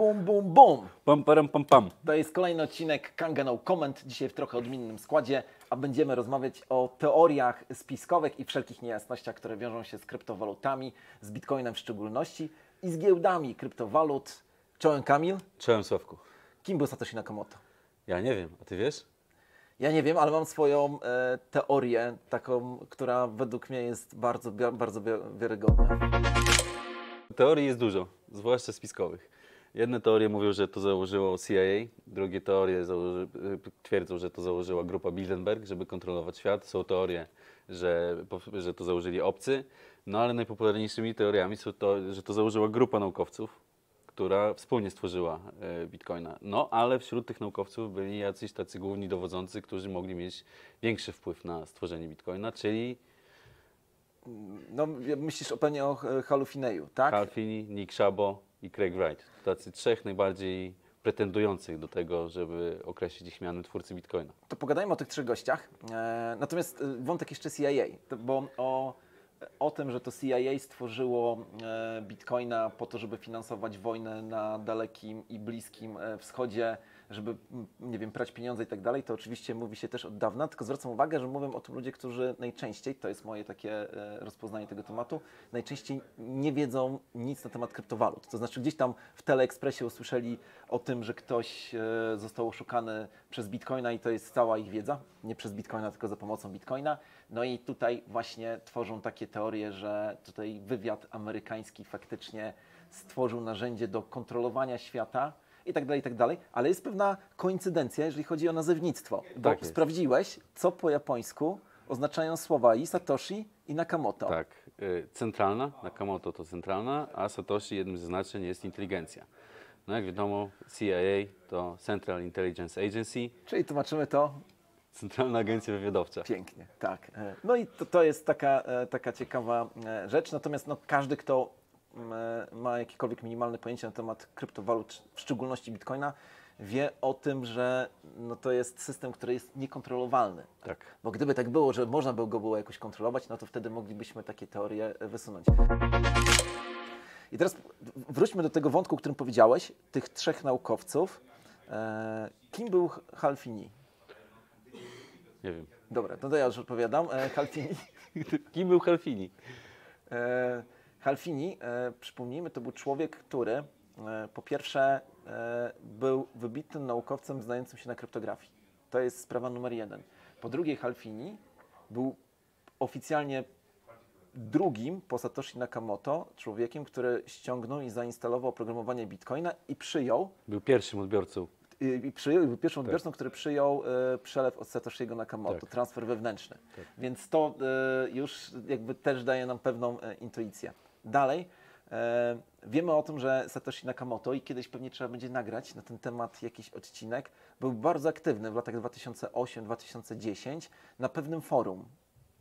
Bum, bum, bum. Pam, param, pam, pam. To jest kolejny odcinek Kanga No Comment, dzisiaj w trochę odmiennym składzie, a będziemy rozmawiać o teoriach spiskowych i wszelkich niejasnościach, które wiążą się z kryptowalutami, z Bitcoinem w szczególności i z giełdami kryptowalut. Czołem Kamil. Czołem Sławku. Kim był Satoshi Nakamoto? Ja nie wiem, a ty wiesz? Ja nie wiem, ale mam swoją teorię, taką, która według mnie jest bardzo wiarygodna. Teorii jest dużo, zwłaszcza spiskowych. Jedne teorie mówią, że to założyło CIA, drugie teorie twierdzą, że to założyła grupa Bilderberg, żeby kontrolować świat. Są teorie, że to założyli obcy, no ale najpopularniejszymi teoriami są to, że to założyła grupa naukowców, która wspólnie stworzyła Bitcoina. No ale wśród tych naukowców byli jacyś tacy główni dowodzący, którzy mogli mieć większy wpływ na stworzenie Bitcoina, czyli No, myślisz pewnie o Halu Fineyu, tak? Hal Finney, Nick Szabo i Craig Wright. To tacy trzech najbardziej pretendujących do tego, żeby określić ich mianem twórcy Bitcoina. To pogadajmy o tych trzech gościach. Natomiast wątek jeszcze CIA, bo o tym, że to CIA stworzyło Bitcoina po to, żeby finansować wojnę na Dalekim i Bliskim Wschodzie, żeby, nie wiem, prać pieniądze i tak dalej, to oczywiście mówi się też od dawna, tylko zwracam uwagę, że mówią o tym ludzie, którzy najczęściej, to jest moje takie rozpoznanie tego tematu, najczęściej nie wiedzą nic na temat kryptowalut. To znaczy gdzieś tam w Teleekspresie usłyszeli o tym, że ktoś został oszukany przez Bitcoina i to jest cała ich wiedza, nie przez Bitcoina, tylko za pomocą Bitcoina. No i tutaj właśnie tworzą takie teorie, że tutaj wywiad amerykański faktycznie stworzył narzędzie do kontrolowania świata i tak dalej, ale jest pewna koincydencja, jeżeli chodzi o nazewnictwo, bo Tak jest. sprawdziłeś, co po japońsku oznaczają słowa i Satoshi i Nakamoto. Tak, centralna, Nakamoto to centralna, a Satoshi jednym ze znaczeń jest inteligencja. No jak wiadomo, CIA to Central Intelligence Agency, Czyli tłumaczymy to Centralna Agencja Wywiadowcza. pięknie, tak. No i to jest taka ciekawa rzecz, natomiast no, każdy, kto ma jakiekolwiek minimalne pojęcie na temat kryptowalut, w szczególności Bitcoina, wie o tym, że no, to jest system, który jest niekontrolowalny. Tak. Bo gdyby tak było, że można by go było jakoś kontrolować, no to wtedy moglibyśmy takie teorie wysunąć. I teraz wróćmy do tego wątku, o którym powiedziałeś, tych trzech naukowców. Kim był Hal Finney? Nie wiem. Dobra, to ja już odpowiadam. Hal Finney. Kim był Hal Finney? Hal Finney, przypomnijmy, to był człowiek, który po pierwsze był wybitnym naukowcem znającym się na kryptografii. To jest sprawa numer jeden. Po drugie, Hal Finney był oficjalnie drugim po Satoshi Nakamoto człowiekiem, który ściągnął i zainstalował oprogramowanie Bitcoina i przyjął, Był pierwszym odbiorcą. i był pierwszym odbiorcą, który przyjął przelew od Satoshiego Nakamoto, Tak. transfer wewnętrzny. Tak. Więc to już jakby też daje nam pewną intuicję. Dalej, wiemy o tym, że Satoshi Nakamoto, i kiedyś pewnie trzeba będzie nagrać na ten temat jakiś odcinek, był bardzo aktywny w latach 2008-2010 na pewnym forum.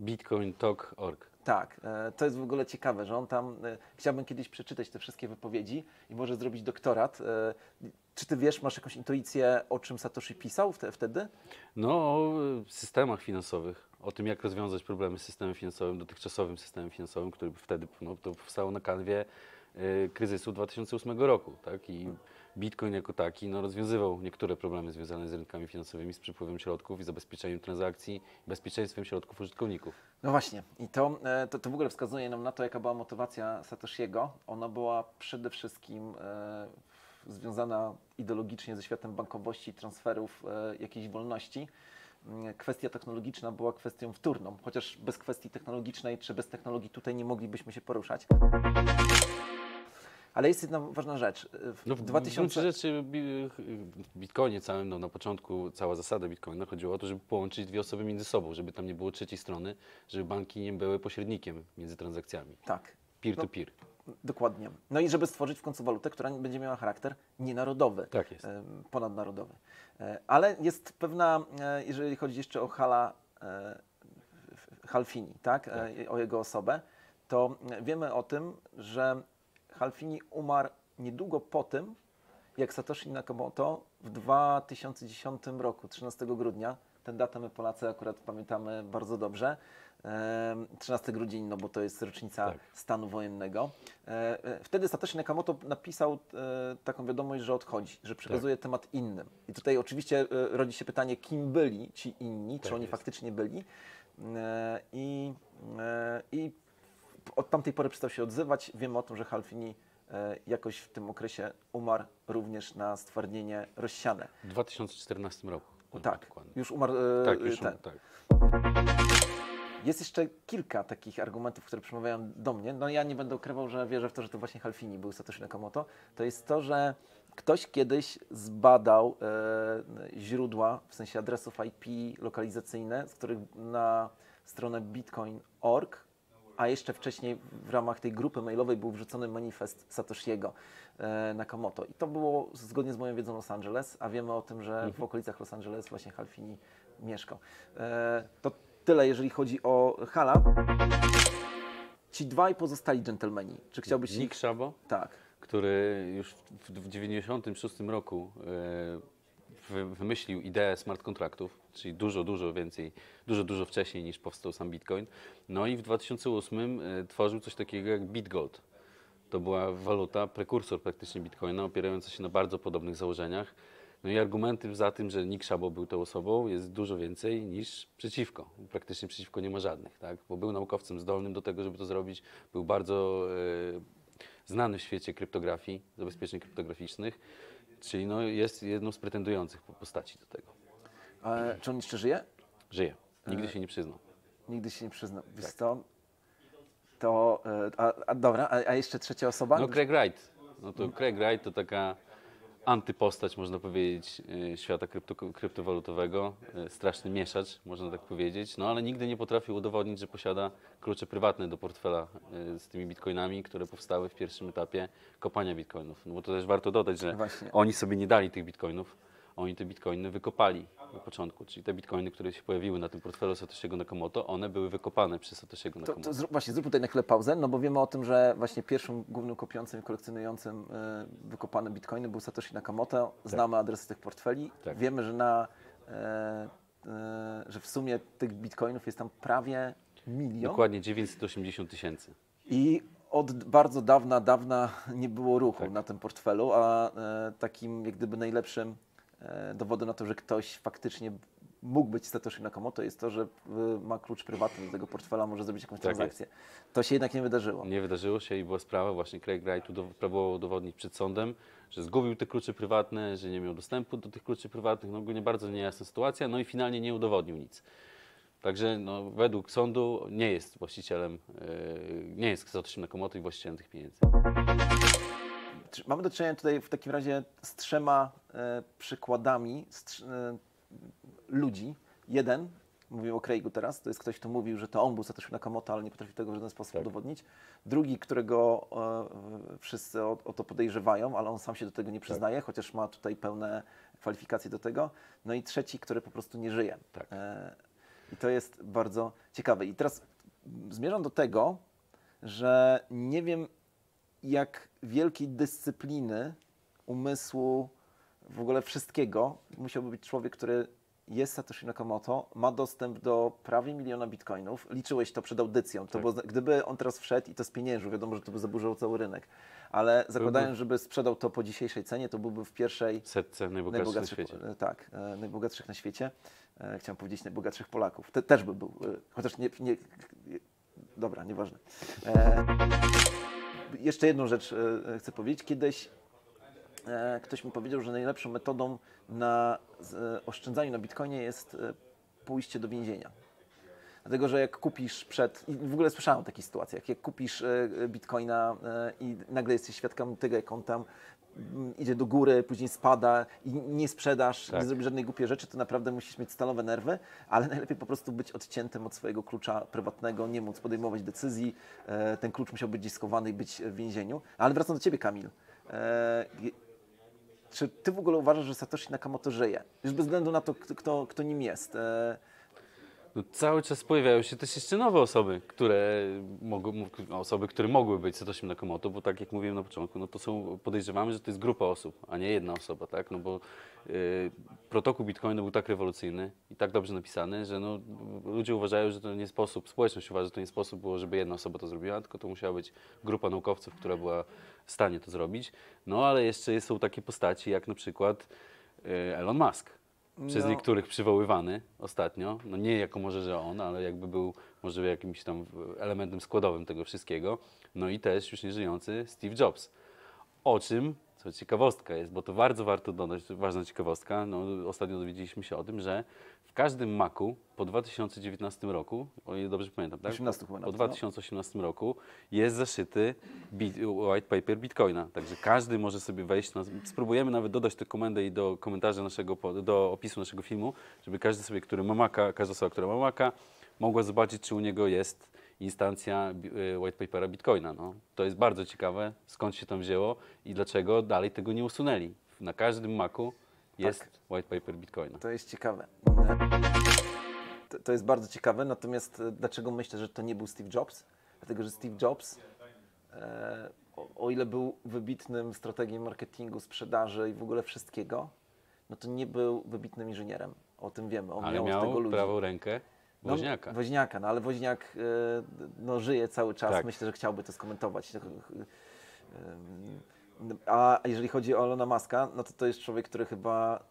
Bitcointalk.org. Tak, to jest w ogóle ciekawe, że on tam, chciałbym kiedyś przeczytać te wszystkie wypowiedzi i może zrobić doktorat. Czy ty wiesz, masz jakąś intuicję, o czym Satoshi pisał wtedy? No, o systemach finansowych, o tym, jak rozwiązać problemy z systemem finansowym, dotychczasowym systemem finansowym, który wtedy to powstał na kanwie kryzysu 2008 roku, tak? I Bitcoin jako taki rozwiązywał niektóre problemy związane z rynkami finansowymi, z przepływem środków i zabezpieczeniem transakcji, bezpieczeństwem środków użytkowników. No właśnie, i to w ogóle wskazuje nam na to, jaka była motywacja Satoshiego. Ona była przede wszystkim związana ideologicznie ze światem bankowości, transferów, jakiejś wolności. Kwestia technologiczna była kwestią wtórną, chociaż bez kwestii technologicznej czy bez technologii tutaj nie moglibyśmy się poruszać. Ale jest jedna ważna rzecz. W gruncie rzeczy w Bitcoinie całym, na początku cała zasada Bitcoina chodziło o to, żeby połączyć dwie osoby między sobą, żeby tam nie było trzeciej strony, żeby banki nie były pośrednikiem między transakcjami. Tak. Peer-to-peer. Dokładnie. No i żeby stworzyć w końcu walutę, która będzie miała charakter nienarodowy, Tak jest. ponadnarodowy. Ale jest pewna, jeżeli chodzi jeszcze o Hal Finney, tak? O jego osobę, to wiemy o tym, że Hal Finney umarł niedługo po tym, jak Satoshi Nakamoto w 2010 roku, 13 grudnia, Tę datę my Polacy akurat pamiętamy bardzo dobrze. 13 grudzień, no bo to jest rocznica stanu wojennego. Wtedy Satoshi Nakamoto napisał taką wiadomość, że odchodzi, że przekazuje temat innym. I tutaj oczywiście rodzi się pytanie, kim byli ci inni, czy oni faktycznie byli. I od tamtej pory przestał się odzywać. Wiemy o tym, że Hal Finney jakoś w tym okresie umarł również na stwardnienie rozsiane. W 2014 roku. Tak, dokładnie. Już umarł tak. Jest jeszcze kilka takich argumentów, które przemawiają do mnie. No ja nie będę ukrywał, że wierzę w to, że to właśnie Hal Finney był Satoshi Nakamoto. To jest to, że ktoś kiedyś zbadał źródła, w sensie adresów IP lokalizacyjne, z których na stronę bitcoin.org, a jeszcze wcześniej w ramach tej grupy mailowej był wrzucony manifest Satoshiego Nakamoto. I to było zgodnie z moją wiedzą Los Angeles, a wiemy o tym, że w okolicach Los Angeles właśnie Hal Finney mieszkał. To tyle, jeżeli chodzi o Hala. Ci dwaj pozostali dżentelmeni. Czy chciałbyś Nick Szabo, tak, który już w 1996 roku wymyślił ideę smart kontraktów, czyli dużo więcej, dużo wcześniej niż powstał sam Bitcoin. No i w 2008 tworzył coś takiego jak BitGold. To była waluta, prekursor praktycznie Bitcoina, opierająca się na bardzo podobnych założeniach. No i argumenty za tym, że Nick Szabo był tą osobą, jest dużo więcej niż przeciwko. Praktycznie przeciwko nie ma żadnych, tak? Bo był naukowcem zdolnym do tego, żeby to zrobić. Był bardzo znany w świecie kryptografii, zabezpieczeń kryptograficznych. Czyli no jest jedną z pretendujących postaci do tego. Czy on jeszcze żyje? Żyje. Nigdy się nie przyznał. Nigdy się nie przyznał. Wiesz co? To, dobra, a jeszcze trzecia osoba? No Craig Wright. No to Craig Wright to taka antypostać, można powiedzieć, świata kryptowalutowego. Straszny mieszacz, można tak powiedzieć. No ale nigdy nie potrafił udowodnić, że posiada klucze prywatne do portfela z tymi bitcoinami, które powstały w pierwszym etapie kopania bitcoinów. No bo to też warto dodać, że oni sobie nie dali tych bitcoinów. Oni te bitcoiny wykopali na początku, czyli te bitcoiny, które się pojawiły na tym portfelu Satoshiego Nakamoto, one były wykopane przez Satoshiego Nakamoto. Właśnie zrób tutaj na chwilę pauzę, no bo wiemy o tym, że właśnie pierwszym głównym kopiującym i kolekcjonującym wykopane bitcoiny był Satoshi Nakamoto. Znamy adresy tych portfeli. Wiemy, że że w sumie tych bitcoinów jest tam prawie 1 milion. Dokładnie 980 000. I od bardzo dawna nie było ruchu na tym portfelu, a takim jak gdyby najlepszym dowodem na to, że ktoś faktycznie mógł być Satoshi Nakamoto, jest to, że ma klucz prywatny do tego portfela, może zrobić jakąś transakcję. To się jednak nie wydarzyło. Nie wydarzyło się i była sprawa, właśnie Craig Wright próbował udowodnić przed sądem, że zgubił te klucze prywatne, że nie miał dostępu do tych kluczy prywatnych, no ogólnie bardzo niejasna sytuacja, no i finalnie nie udowodnił nic. Także no, według sądu nie jest właścicielem, nie jest Satoshi Nakamoto i właścicielem tych pieniędzy. Mamy do czynienia tutaj w takim razie z trzema przykładami ludzi. Jeden, mówię o Craigu teraz, to jest ktoś, kto mówił, że to on był Satoshi Nakamoto, ale nie potrafił tego w żaden sposób udowodnić. Drugi, którego wszyscy o to podejrzewają, ale on sam się do tego nie przyznaje, chociaż ma tutaj pełne kwalifikacje do tego. No i trzeci, który po prostu nie żyje. I to jest bardzo ciekawe. I teraz zmierzam do tego, że nie wiem, jak wielkiej dyscypliny, umysłu, w ogóle wszystkiego musiałby być człowiek, który jest Satoshi Nakamoto, ma dostęp do prawie 1 miliona bitcoinów. Liczyłeś to przed audycją. To było, gdyby on teraz wszedł i to spieniężył, wiadomo, że to by zaburzyło cały rynek. Ale zakładając, żeby sprzedał to po dzisiejszej cenie, to byłby w pierwszej setce najbogatszych na świecie. Tak, najbogatszych na świecie. Chciałem powiedzieć najbogatszych Polaków. Też by był, chociaż nie dobra, nieważne. Jeszcze jedną rzecz chcę powiedzieć. Kiedyś ktoś mi powiedział, że najlepszą metodą na oszczędzaniu na bitcoinie jest pójście do więzienia. Dlatego, że jak kupisz i w ogóle słyszałem o takich sytuacjach, jak kupisz bitcoina i nagle jesteś świadkiem tego, jak on tam idzie do góry, później spada i nie sprzedasz, nie zrobisz żadnej głupiej rzeczy, to naprawdę musisz mieć stalowe nerwy, ale najlepiej po prostu być odciętym od swojego klucza prywatnego, nie móc podejmować decyzji. Ten klucz musiał być gdzieś schowany i być w więzieniu. Ale wracam do Ciebie, Kamil. Czy Ty w ogóle uważasz, że Satoshi Nakamoto żyje? Już bez względu na to, kto nim jest. No, cały czas pojawiają się też jeszcze nowe osoby, które mogły być Satoshi Nakamoto, bo tak jak mówiłem na początku, no to podejrzewamy, że to jest grupa osób, a nie jedna osoba, tak? No bo protokół Bitcoina był tak rewolucyjny i tak dobrze napisany, że no, ludzie uważają, że to nie sposób, społeczność uważa, że to nie sposób było, żeby jedna osoba to zrobiła, tylko to musiała być grupa naukowców, która była w stanie to zrobić. No ale jeszcze są takie postaci jak na przykład Elon Musk. Przez niektórych przywoływany ostatnio, no nie jako może, że on, ale jakby był może jakimś tam elementem składowym tego wszystkiego. No i też już nieżyjący Steve Jobs. O czym, co ciekawostka jest, bo to bardzo warto dodać, ważna ciekawostka, no ostatnio dowiedzieliśmy się o tym, że w każdym Macu po 2019 roku, o ile dobrze pamiętam, tak? 18 chyba Po nawet, 2018 roku jest zaszyty white paper Bitcoina. Także każdy może sobie wejść, spróbujemy nawet dodać tę komendę i do komentarza do opisu naszego filmu, żeby każdy sobie, który ma Maca, każda osoba, która ma Maca, mogła zobaczyć, czy u niego jest instancja white papera Bitcoina. No, to jest bardzo ciekawe, skąd się tam wzięło i dlaczego dalej tego nie usunęli. Na każdym Macu jest white paper Bitcoina. To jest ciekawe. To jest bardzo ciekawe, natomiast dlaczego myślę, że to nie był Steve Jobs? Dlatego, że Steve Jobs, o ile był wybitnym strategiem marketingu, sprzedaży i w ogóle wszystkiego, no to nie był wybitnym inżynierem. O tym wiemy. On Ale miał z tego miał ludzi. prawą rękę Woźniaka. No, Woźniaka, no ale Woźniak no, żyje cały czas. Tak. Myślę, że chciałby to skomentować. A jeżeli chodzi o Elona Muska, no to jest człowiek, który chyba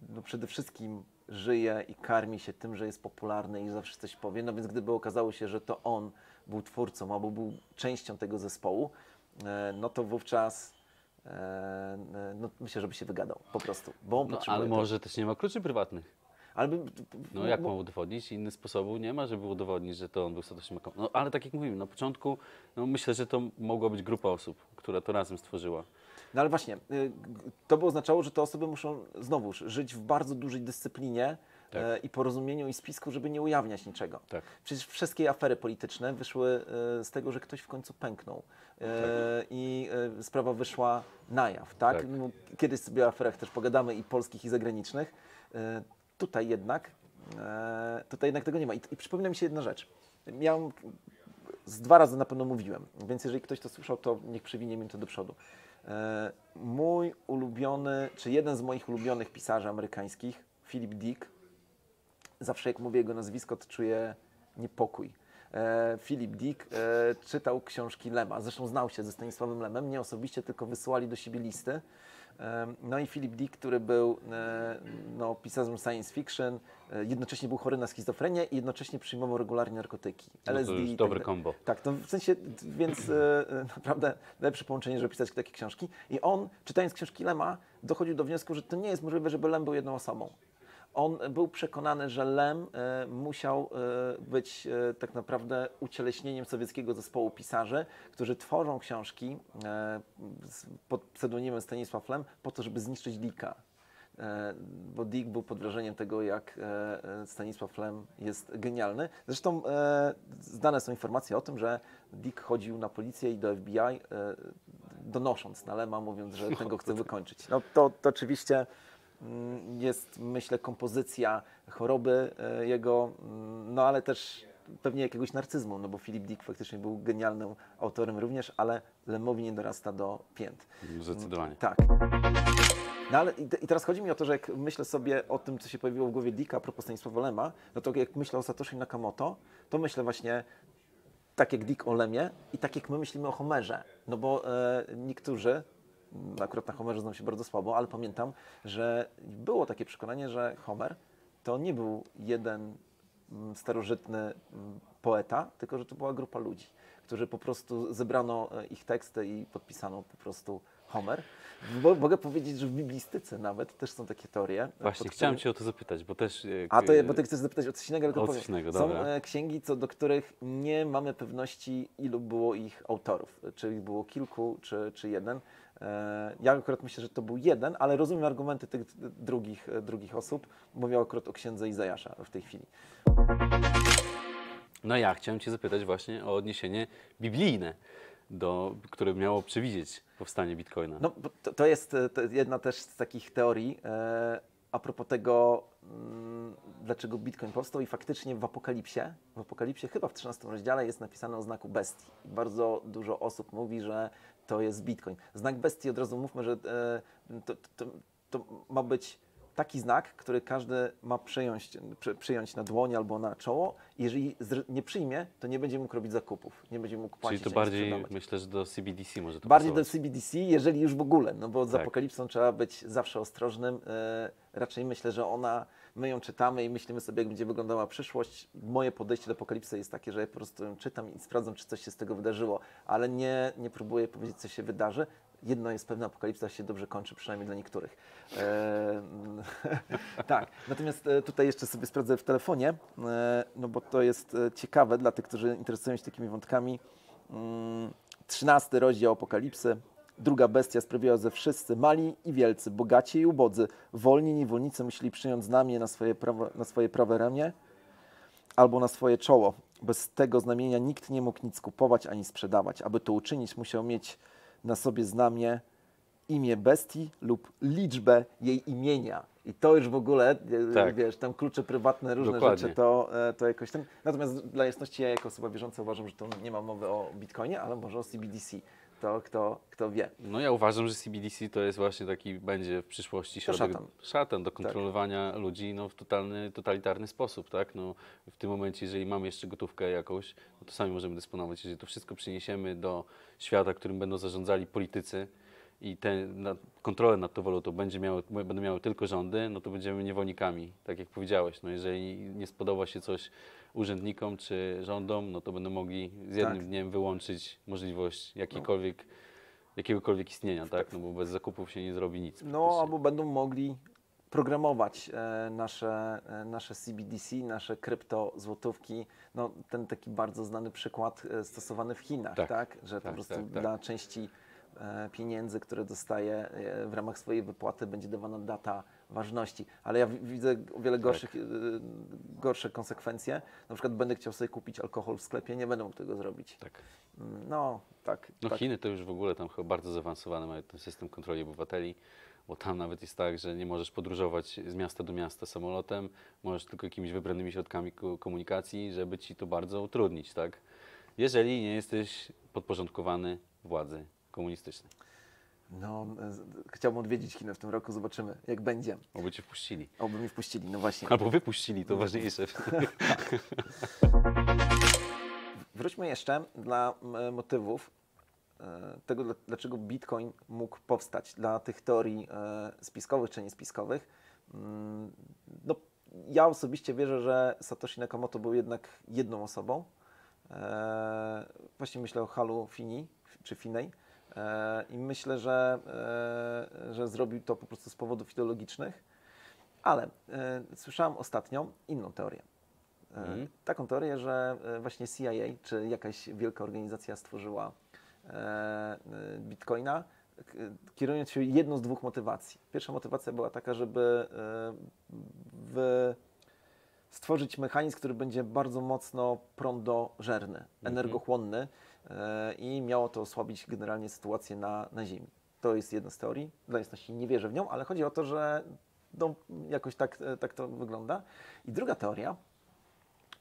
no przede wszystkim żyje i karmi się tym, że jest popularny i zawsze coś powie. No więc gdyby okazało się, że to on był twórcą albo był częścią tego zespołu, no to wówczas no myślę, żeby się wygadał po prostu. Bo on potrzebuje Ale może też nie ma kluczy prywatnych. Ale No jak ma udowodnić? Inny sposobu nie ma, żeby udowodnić, że to on był Satoshi Nakamoto. No ale tak jak mówiłem, na początku no, myślę, że to mogła być grupa osób, która to razem stworzyła. No ale właśnie, to by oznaczało, że te osoby muszą znowuż żyć w bardzo dużej dyscyplinie i porozumieniu i spisku, żeby nie ujawniać niczego. Tak. Przecież wszystkie afery polityczne wyszły z tego, że ktoś w końcu pęknął i sprawa wyszła na jaw, tak? Tak. No, kiedyś sobie o aferach też pogadamy i polskich i zagranicznych. Tutaj jednak tego nie ma. I przypomina mi się jedna rzecz. Z 2 razy na pewno mówiłem, więc jeżeli ktoś to słyszał, to niech przewinie mi to do przodu. Mój ulubiony, czy jeden z moich ulubionych pisarzy amerykańskich, Philip Dick, zawsze jak mówię jego nazwisko, to czuję niepokój. Philip Dick czytał książki Lema, zresztą znał się ze Stanisławem Lemem, nie osobiście, tylko wysyłali do siebie listy. No i Philip Dick, który był no, pisarzem science fiction, jednocześnie był chory na schizofrenię i jednocześnie przyjmował regularnie narkotyki. No LSD. to już dobre kombo. Tak, to w sensie, więc naprawdę najlepsze połączenie, żeby pisać takie książki. I on, czytając książki Lema, dochodził do wniosku, że to nie jest możliwe, żeby Lem był jedną osobą. On był przekonany, że Lem musiał być tak naprawdę ucieleśnieniem sowieckiego zespołu pisarzy, którzy tworzą książki pod pseudonimem Stanisław Lem po to, żeby zniszczyć Dicka. Bo Dick był pod wrażeniem tego, jak Stanisław Lem jest genialny. Zresztą znane są informacje o tym, że Dick chodził na policję i do FBI, donosząc na Lema, mówiąc, że ten go chce wykończyć. No to oczywiście jest, myślę, kompozycja choroby jego, no ale też pewnie jakiegoś narcyzmu, no bo Philip Dick faktycznie był genialnym autorem również, ale Lemowi nie dorasta do pięt. Zdecydowanie. Tak. No ale i teraz chodzi mi o to, że jak myślę sobie o tym, co się pojawiło w głowie Dicka a propos Stanisława Lema, no to jak myślę o Satoshi Nakamoto, to myślę właśnie tak jak Dick o Lemie i tak jak my myślimy o Homerze. No bo niektórzy, akurat na Homerze znam się bardzo słabo, ale pamiętam, że było takie przekonanie, że Homer to nie był jeden starożytny poeta, tylko że to była grupa ludzi, którzy po prostu zebrano ich teksty i podpisano po prostu Homer. Bo mogę powiedzieć, że w biblistyce nawet też są takie teorie. Właśnie, chciałem Cię o to zapytać, bo też... Bo Ty chcesz zapytać o coś innego, tylko coś innego, są dobra. księgi, co do których nie mamy pewności, ilu było ich autorów. Czy ich było kilku, czy jeden. Ja akurat myślę, że to był jeden, ale rozumiem argumenty tych drugich osób. Mówię akurat o księdze Izajasza w tej chwili. No ja chciałem Cię zapytać właśnie o odniesienie biblijne, które miało przewidzieć powstanie Bitcoina. No, bo to jest jedna też z takich teorii, a propos tego, dlaczego Bitcoin powstał i faktycznie w Apokalipsie chyba w 13 rozdziale jest napisane o znaku bestii. Bardzo dużo osób mówi, że to jest Bitcoin. Znak bestii, od razu mówmy, że to ma być taki znak, który każdy ma przyjąć na dłoń albo na czoło. Jeżeli nie przyjmie, to nie będzie mógł robić zakupów, nie będzie mógł płacić. Czyli to bardziej, myślę, że do CBDC może to bardziej pasować. do CBDC, jeżeli już w ogóle, no bo z Tak. Apokalipsą trzeba być zawsze ostrożnym. Raczej myślę, że my ją czytamy i myślimy sobie, jak będzie wyglądała przyszłość. Moje podejście do Apokalipsy jest takie, że ja po prostu ją czytam i sprawdzam, czy coś się z tego wydarzyło, ale nie próbuję powiedzieć, co się wydarzy. Jedno jest pewne, Apokalipsa się dobrze kończy, przynajmniej dla niektórych. Tak, natomiast tutaj jeszcze sobie sprawdzę w telefonie, no bo to jest ciekawe dla tych, którzy interesują się takimi wątkami. 13 rozdział Apokalipsy. Druga bestia sprawiła, że wszyscy, mali i wielcy, bogaci i ubodzy, wolni i niewolnicy musieli przyjąć znamię na swoje prawe ramię albo na swoje czoło. Bez tego znamienia nikt nie mógł nic kupować ani sprzedawać. Aby to uczynić, musiał mieć na sobie znamię, imię bestii lub liczbę jej imienia. I to już w ogóle, Tak. wiesz, tam klucze prywatne, różne Dokładnie. rzeczy, to jakoś ten... Natomiast dla jasności ja jako osoba wierząca uważam, że to nie ma mowy o Bitcoinie, ale może o CBDC. To kto wie. No ja uważam, że CBDC to jest właśnie taki, będzie w przyszłości szatan do kontrolowania ludzi no, w totalitarny sposób, tak? No, w tym momencie, jeżeli mamy jeszcze gotówkę jakąś, no to sami możemy dysponować. Jeżeli to wszystko przeniesiemy do świata, którym będą zarządzali politycy i kontrolę nad tą walutą będą miały tylko rządy, no to będziemy niewolnikami, tak jak powiedziałeś. No, jeżeli nie spodoba się coś urzędnikom czy rządom, no to będą mogli z jednym dniem wyłączyć możliwość jakiegokolwiek istnienia, tak? No bo bez zakupów się nie zrobi nic. No, albo będą mogli programować nasze CBDC, nasze kryptozłotówki. No, ten taki bardzo znany przykład stosowany w Chinach, tak? Że po prostu dla części pieniędzy, które dostaje w ramach swojej wypłaty, będzie dawana data ważności. Ale ja widzę o wiele gorsze konsekwencje. Na przykład będę chciał sobie kupić alkohol w sklepie, nie będę mógł tego zrobić. Tak. No, tak. No Chiny to już w ogóle tam chyba bardzo zaawansowany mają ten system kontroli obywateli, bo tam nawet jest tak, że nie możesz podróżować z miasta do miasta samolotem, możesz tylko jakimiś wybranymi środkami komunikacji, żeby ci to bardzo utrudnić, tak? Jeżeli nie jesteś podporządkowany władzy komunistycznej. No, chciałbym odwiedzić Chiny w tym roku, zobaczymy, jak będzie. Oby cię wpuścili. Oby mnie wpuścili, no właśnie. Albo wypuścili, to ważniejsze. Wróćmy jeszcze dla motywów tego, dlaczego Bitcoin mógł powstać, dla tych teorii spiskowych czy niespiskowych. No, ja osobiście wierzę, że Satoshi Nakamoto był jednak jedną osobą. Właśnie myślę o Halu Finney, czy Finney. I myślę, że zrobił to po prostu z powodów ideologicznych. Ale słyszałem ostatnio inną teorię. Taką teorię, że właśnie CIA, czy jakaś wielka organizacja stworzyła Bitcoina, kierując się jedną z dwóch motywacji. Pierwsza motywacja była taka, żeby stworzyć mechanizm, który będzie bardzo mocno prądożerny, energochłonny i miało to osłabić generalnie sytuację na Ziemi. To jest jedna z teorii. Dla jasności nie wierzę w nią, ale chodzi o to, że no, jakoś tak to wygląda. I druga teoria,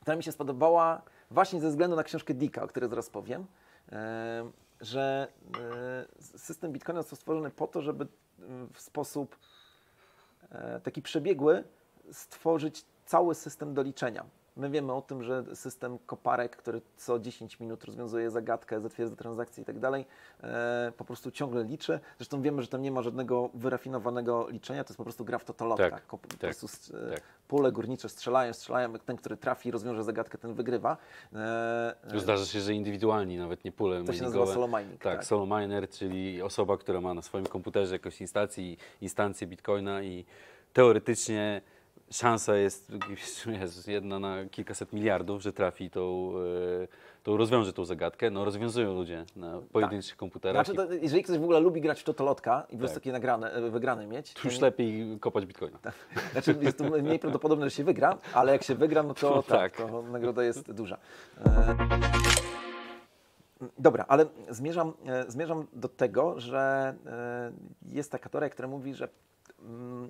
która mi się spodobała właśnie ze względu na książkę Dicka, o której zaraz powiem, że system Bitcoina został stworzony po to, żeby w sposób taki przebiegły stworzyć cały system do liczenia. My wiemy o tym, że system koparek, który co 10 minut rozwiązuje zagadkę, zatwierdza transakcje i tak dalej, po prostu ciągle liczy. Zresztą wiemy, że tam nie ma żadnego wyrafinowanego liczenia, to jest po prostu gra w totolotka. Po prostu pole górnicze strzelają, ten, który trafi, rozwiąże zagadkę, ten wygrywa. Zdarza się, że indywidualni, nawet nie pule miningowe. To się nazywa solo mining. Tak, solo miner, czyli osoba, która ma na swoim komputerze jakąś instancję Bitcoina i teoretycznie szansa jest jedna na kilkaset miliardów, że trafi to rozwiąże tą zagadkę. No rozwiązują ludzie na pojedynczych komputerach. Znaczy, jeżeli ktoś w ogóle lubi grać w totolotka i wysokie wygrane mieć, to już lepiej kopać Bitcoina. Znaczy jest to mniej prawdopodobne, że się wygra, ale jak się wygra, no to to nagroda jest duża. Dobra, ale zmierzam do tego, że jest taka teoria, która mówi, że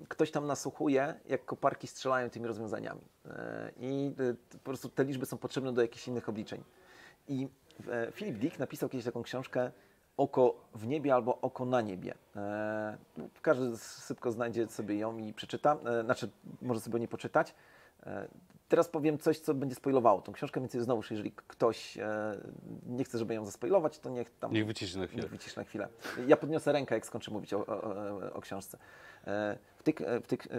ktoś tam nasłuchuje, jak koparki strzelają tymi rozwiązaniami. I po prostu te liczby są potrzebne do jakichś innych obliczeń. I Philip Dick napisał kiedyś taką książkę Oko w niebie albo Oko na niebie. Każdy szybko znajdzie sobie ją i przeczyta, znaczy może sobie nie poczytać. Teraz powiem coś, co będzie spoilowało tą książkę, więc znowuż, jeżeli ktoś nie chce, żeby ją zaspoilować, to Niech wyciszy na chwilę. Niech wyciszy na chwilę. Ja podniosę rękę, jak skończę mówić o książce.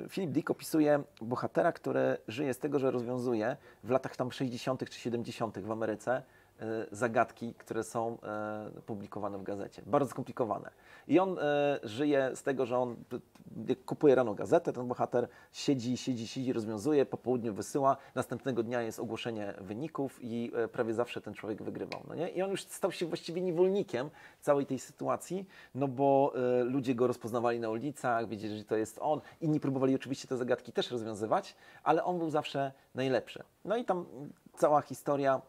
Philip Dick opisuje bohatera, który żyje z tego, że rozwiązuje w latach tam 60. czy 70. w Ameryce zagadki, które są publikowane w gazecie. Bardzo skomplikowane. I on żyje z tego, że on kupuje rano gazetę, ten bohater siedzi, rozwiązuje, po południu wysyła, następnego dnia jest ogłoszenie wyników i prawie zawsze ten człowiek wygrywał. No nie? I on już stał się właściwie niewolnikiem całej tej sytuacji, no bo ludzie go rozpoznawali na ulicach, wiedzieli, że to jest on. Inni próbowali oczywiście te zagadki też rozwiązywać, ale on był zawsze najlepszy. No i tam cała historia.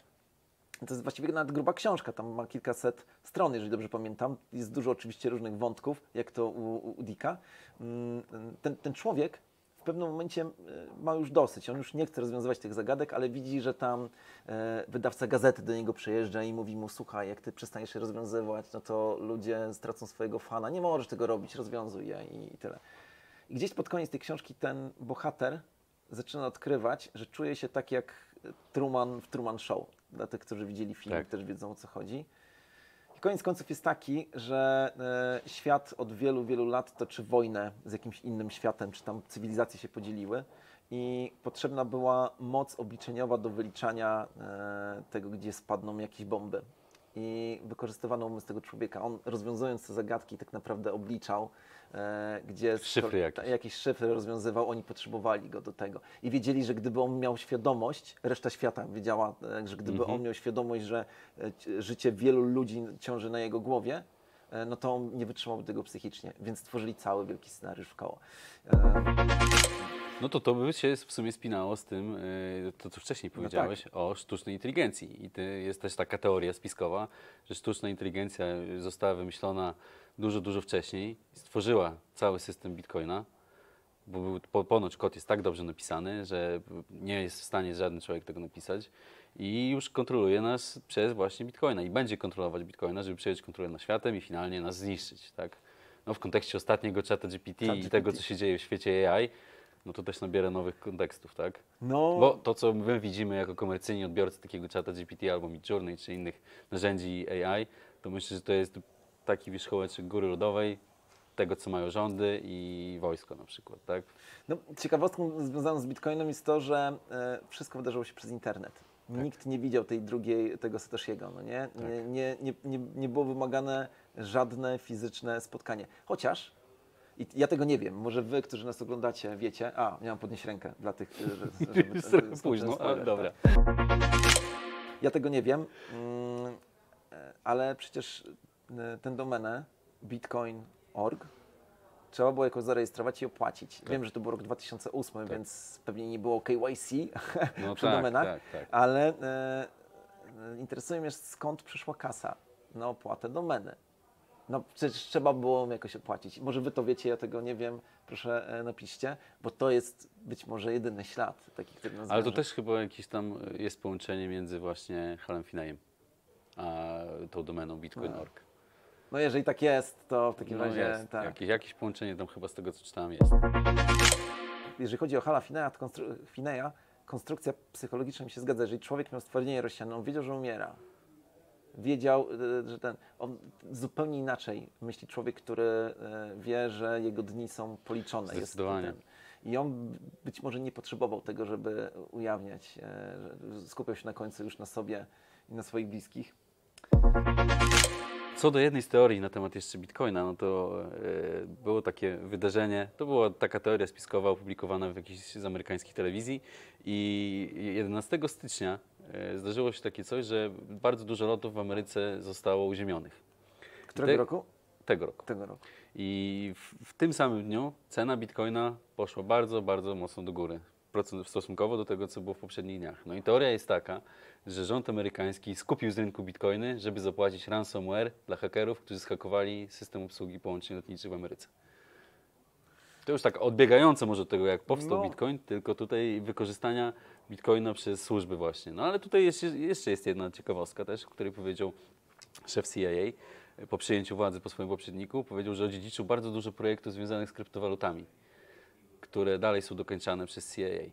To jest właściwie nawet gruba książka, tam ma kilkaset stron, jeżeli dobrze pamiętam. Jest dużo oczywiście różnych wątków, jak to u Dicka. Ten człowiek w pewnym momencie ma już dosyć. On już nie chce rozwiązywać tych zagadek, ale widzi, że tam wydawca gazety do niego przyjeżdża i mówi mu: słuchaj, jak ty przestaniesz je rozwiązywać, no to ludzie stracą swojego fana. Nie możesz tego robić, rozwiązuj je i tyle. I gdzieś pod koniec tej książki ten bohater zaczyna odkrywać, że czuje się tak jak Truman w Truman Show. Dla tych, którzy widzieli film, Tak. też wiedzą, o co chodzi. I koniec końców jest taki, że świat od wielu, wielu lat toczy wojnę z jakimś innym światem, czy tam cywilizacje się podzieliły i potrzebna była moc obliczeniowa do wyliczania tego, gdzie spadną jakieś bomby. I wykorzystywano umysł tego człowieka. On, rozwiązując te zagadki, tak naprawdę obliczał, gdzie Szyfry jakieś szyfry rozwiązywał, oni potrzebowali go do tego. I wiedzieli, że gdyby on miał świadomość, reszta świata wiedziała, że gdyby on miał świadomość, że życie wielu ludzi ciąży na jego głowie, no to on nie wytrzymałby tego psychicznie, więc stworzyli cały wielki scenariusz wkoło. No to by się w sumie spinało z tym, to co wcześniej powiedziałeś o sztucznej inteligencji. I jest też taka teoria spiskowa, że sztuczna inteligencja została wymyślona dużo, dużo wcześniej. Stworzyła cały system Bitcoina, bo ponoć kod jest tak dobrze napisany, że nie jest w stanie żaden człowiek tego napisać. I już kontroluje nas przez właśnie Bitcoina i będzie kontrolować Bitcoina, żeby przejąć kontrolę nad światem i finalnie nas zniszczyć. Tak? No, w kontekście ostatniego ChatGPT i tego, co się dzieje w świecie AI, no to też nabiera nowych kontekstów, tak? No, Bo to, co my widzimy jako komercyjni odbiorcy takiego ChatGPT albo Midjourney czy innych narzędzi AI, to myślę, że to jest taki wierzchołeczek góry lodowej tego, co mają rządy i wojsko na przykład, tak? no, ciekawostką związaną z Bitcoinem jest to, że wszystko wydarzyło się przez internet. Nikt nie widział tego Satoshiego, no nie? Nie było wymagane żadne fizyczne spotkanie. Chociaż, i ja tego nie wiem, może wy, którzy nas oglądacie, wiecie. Miałem podnieść rękę dla tych, żeby Późno, spoiler, dobra. tak. Ja tego nie wiem, ale przecież tę domenę bitcoin.org trzeba było jakoś zarejestrować i opłacić. Wiem, że to był rok 2008, więc pewnie nie było KYC No przy domenach, tak. ale interesuje mnie, skąd przyszła kasa na opłatę domeny. No przecież trzeba było ją jakoś opłacić. Może wy to wiecie, ja tego nie wiem, proszę napiszcie, bo to jest być może jedyny ślad taki, który nas Ale to wiąże. też chyba jakieś tam jest połączenie między właśnie Halem Finneyem a tą domeną bitcoin.org. No jeżeli tak jest, to w takim razie jest. tak. Jakieś połączenie tam chyba z tego, co czytałem, jest. Jeżeli chodzi o Hala Finneya, to Finneya, konstrukcja psychologiczna mi się zgadza. Jeżeli człowiek miał stwardnienie rozsiane, on wiedział, że umiera. Wiedział, że on zupełnie inaczej myśli człowiek, który wie, że jego dni są policzone. Zdecydowanie. I on być może nie potrzebował tego, żeby ujawniać, że skupiał się na końcu już na sobie i na swoich bliskich. Co do jednej z teorii na temat jeszcze Bitcoina, no to było takie wydarzenie, to była taka teoria spiskowa opublikowana w jakiejś z amerykańskich telewizji i 11 stycznia zdarzyło się takie coś, że bardzo dużo lotów w Ameryce zostało uziemionych. Którego roku? Tego roku. Tego roku. I w tym samym dniu cena Bitcoina poszła bardzo, bardzo mocno do góry. Stosunkowo do tego, co było w poprzednich dniach. No i teoria jest taka, że rząd amerykański skupił z rynku bitcoiny, żeby zapłacić ransomware dla hakerów, którzy zhakowali system obsługi połączeń lotniczych w Ameryce. To już tak odbiegająco może od tego, jak powstał No. Bitcoin, tylko tutaj wykorzystania Bitcoina przez służby właśnie. No ale tutaj jeszcze jest jedna ciekawostka też, o której powiedział szef CIA po przyjęciu władzy po swoim poprzedniku. Powiedział, że odziedziczył bardzo dużo projektów związanych z kryptowalutami, które dalej są dokończane przez CIA.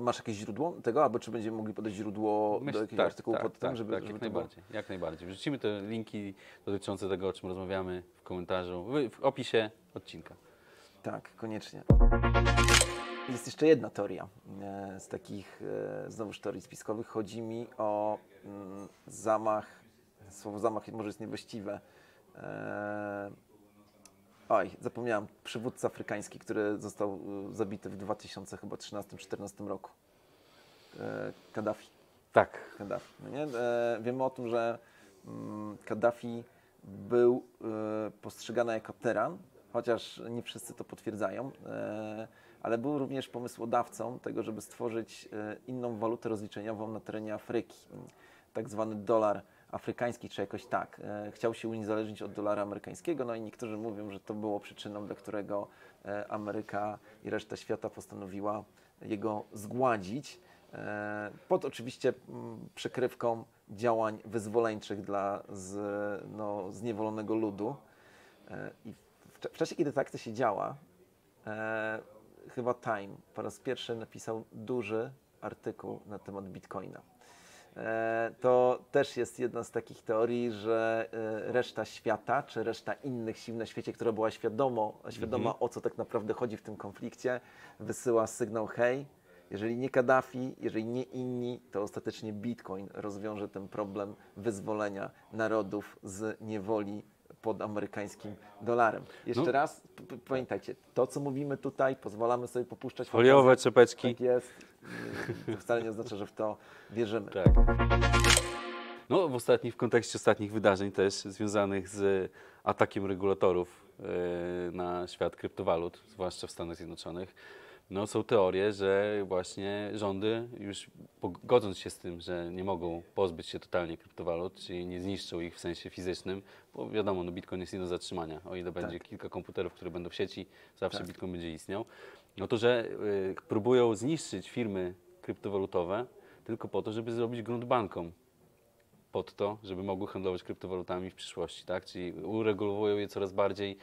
Masz jakieś źródło tego, albo czy będziemy mogli podać źródło do jakiegoś artykułu pod tym, żeby jak to było... najbardziej, jak najbardziej. Wrzucimy te linki dotyczące tego, o czym rozmawiamy w komentarzu, w opisie odcinka. Tak, koniecznie. Jest jeszcze jedna teoria z takich znowuż teorii spiskowych. Chodzi mi o zamach, słowo zamach może jest niewłaściwe. Zapomniałem, przywódca afrykański, który został zabity w 2013-2014 roku. Kaddafi. Tak. Kaddafi. No nie? Wiemy o tym, że Kaddafi był postrzegany jako tyran, chociaż nie wszyscy to potwierdzają, ale był również pomysłodawcą tego, żeby stworzyć inną walutę rozliczeniową na terenie Afryki. Tak zwany dolar afrykański, czy jakoś tak. Chciał się uniezależnić od dolara amerykańskiego, no i niektórzy mówią, że to było przyczyną, dla którego Ameryka i reszta świata postanowiła jego zgładzić. Pod oczywiście przykrywką działań wyzwoleńczych dla zniewolonego ludu. I w czasie, kiedy tak to się działa, chyba Time po raz pierwszy napisał duży artykuł na temat Bitcoina. To też jest jedna z takich teorii, że reszta świata, czy reszta innych sił na świecie, która była świadoma o co tak naprawdę chodzi w tym konflikcie, wysyła sygnał: hej, jeżeli nie Kaddafi, jeżeli nie inni, to ostatecznie Bitcoin rozwiąże ten problem wyzwolenia narodów z niewoli pod amerykańskim dolarem. Jeszcze raz, pamiętajcie, to co mówimy tutaj, pozwalamy sobie popuszczać foliowe czepeczki. Tak jest. To wcale nie oznacza, że w to wierzymy. Tak. No, w kontekście ostatnich wydarzeń też związanych z atakiem regulatorów na świat kryptowalut, zwłaszcza w Stanach Zjednoczonych, no, są teorie, że właśnie rządy, już godząc się z tym, że nie mogą pozbyć się totalnie kryptowalut, czyli nie zniszczą ich w sensie fizycznym, bo wiadomo, no Bitcoin jest nie do zatrzymania. O ile będzie kilka komputerów, które będą w sieci, zawsze Bitcoin będzie istniał. No to, że próbują zniszczyć firmy kryptowalutowe tylko po to, żeby zrobić grunt bankom pod to, żeby mogły handlować kryptowalutami w przyszłości, tak? Czyli uregulowują je coraz bardziej.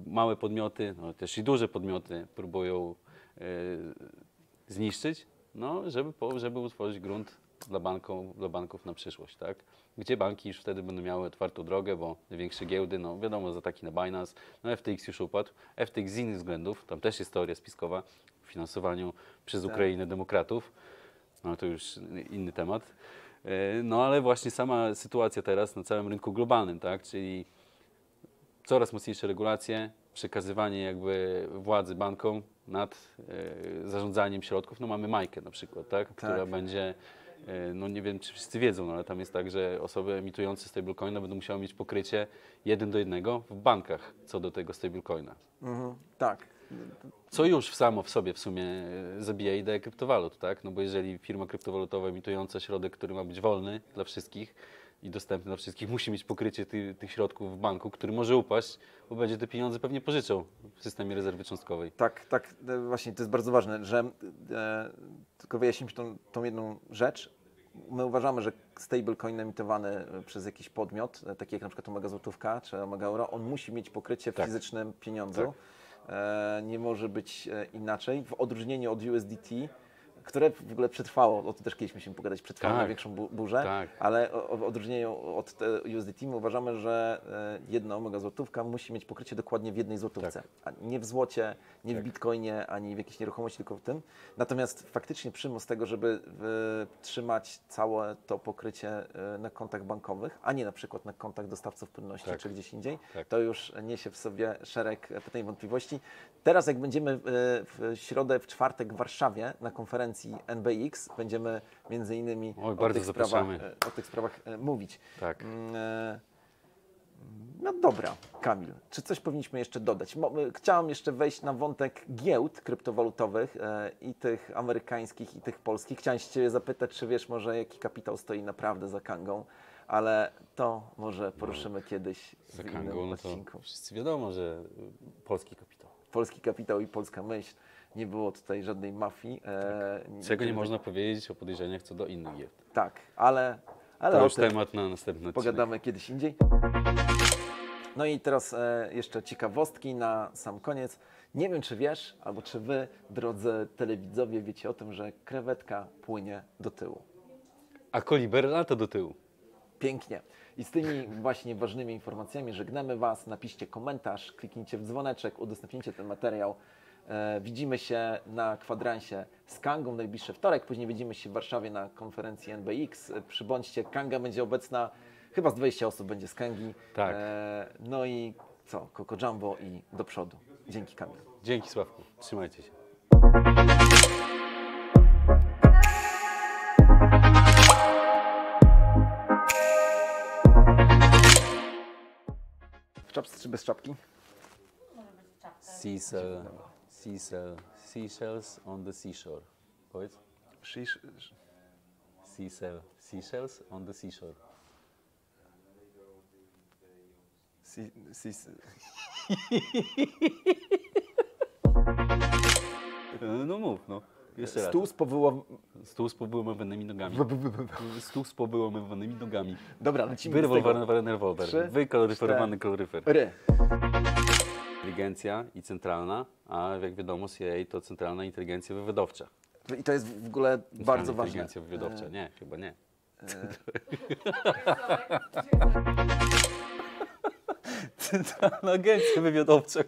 Małe podmioty, no też i duże podmioty próbują zniszczyć, no, żeby utworzyć grunt dla banków na przyszłość, tak? Gdzie banki już wtedy będą miały otwartą drogę, bo największe giełdy, no wiadomo, za taki na Binance, no FTX już upadł. FTX z innych względów, tam też jest teoria spiskowa w finansowaniu przez Ukrainę demokratów, no to już inny temat. No ale właśnie sama sytuacja teraz na całym rynku globalnym, tak? Czyli coraz mocniejsze regulacje, przekazywanie jakby władzy bankom nad zarządzaniem środków. No mamy Majkę na przykład, tak? Która będzie, no nie wiem czy wszyscy wiedzą, no ale tam jest tak, że osoby emitujące stablecoina będą musiały mieć pokrycie 1:1 w bankach co do tego stablecoina. Tak. Co już samo w sobie w sumie zabija ideę kryptowalut, tak? No bo jeżeli firma kryptowalutowa emitująca środek, który ma być wolny dla wszystkich i dostępny dla wszystkich, musi mieć pokrycie tych środków w banku, który może upaść, bo będzie te pieniądze pewnie pożyczał w systemie rezerwy cząstkowej. Tak, właśnie to jest bardzo ważne, że tylko wyjaśnimy tą jedną rzecz. My uważamy, że stablecoin emitowany przez jakiś podmiot, taki jak na przykład Omega Złotówka czy Omega Euro, on musi mieć pokrycie w fizycznym pieniądzu. Tak. Nie może być inaczej. W odróżnieniu od USDT, które w ogóle przetrwało, o tym też kiedyś musimy pogadać, przetrwało największą burzę, ale w odróżnieniu od USDT my uważamy, że jedna Omega Złotówka musi mieć pokrycie dokładnie w jednej złotówce, a nie w złocie, nie w bitcoinie, ani w jakiejś nieruchomości, tylko w tym. Natomiast faktycznie przymus tego, żeby trzymać całe to pokrycie na kontach bankowych, a nie na przykład na kontach dostawców płynności czy gdzieś indziej, to już niesie w sobie szereg pytań i wątpliwości. Teraz jak będziemy w środę, w czwartek w Warszawie na konferencji NBX, będziemy między innymi o tych sprawach mówić. Tak. No dobra, Kamil, czy coś powinniśmy jeszcze dodać? Chciałam jeszcze wejść na wątek giełd kryptowalutowych i tych amerykańskich, i tych polskich. Chciałem się Ciebie zapytać, czy wiesz może, jaki kapitał stoi naprawdę za Kangą, ale to może poruszymy kiedyś w innym odcinku. Wszyscy wiadomo, że polski kapitał. polski kapitał i polska myśl. Nie było tutaj żadnej mafii. Czego nie można powiedzieć o podejrzeniach co do innych gier. Tak, ale To o już tym temat na następny odcinek. pogadamy kiedyś indziej. No i teraz jeszcze ciekawostki na sam koniec. Nie wiem, czy wiesz, albo czy wy, drodzy telewidzowie, wiecie o tym, że krewetka płynie do tyłu. A koliber lata do tyłu. Pięknie. I z tymi właśnie ważnymi informacjami żegnamy Was. Napiszcie komentarz, kliknijcie w dzwoneczek, udostępnijcie ten materiał. Widzimy się na kwadransie z Kangą w najbliższy wtorek. Później widzimy się w Warszawie na konferencji NBX. Przybądźcie, Kanga będzie obecna. Chyba z 20 osób będzie z Kangi. Tak. No i co? Coco Jumbo i do przodu. Dzięki, Kanga. Dzięki, Sławku. Trzymajcie się. W czapce czy bez czapki? Seashells on the seashore. Powiedz? Seashells on the seashore. No mów, no. Jeszcze raz. Stół z powyłamanymi nogami. Stół z powyłamanymi nogami. Dobra, lecimy z tego. Rewolwer. Trzy, Wykaloryferowany kaloryfer. Ry. Inteligencja i centralna, a jak wiadomo CIA to centralna inteligencja wywiadowcza. I to jest w ogóle bardzo ważne. Inteligencja wywiadowcza. Nie, chyba nie. Centralna agencja wywiadowcza.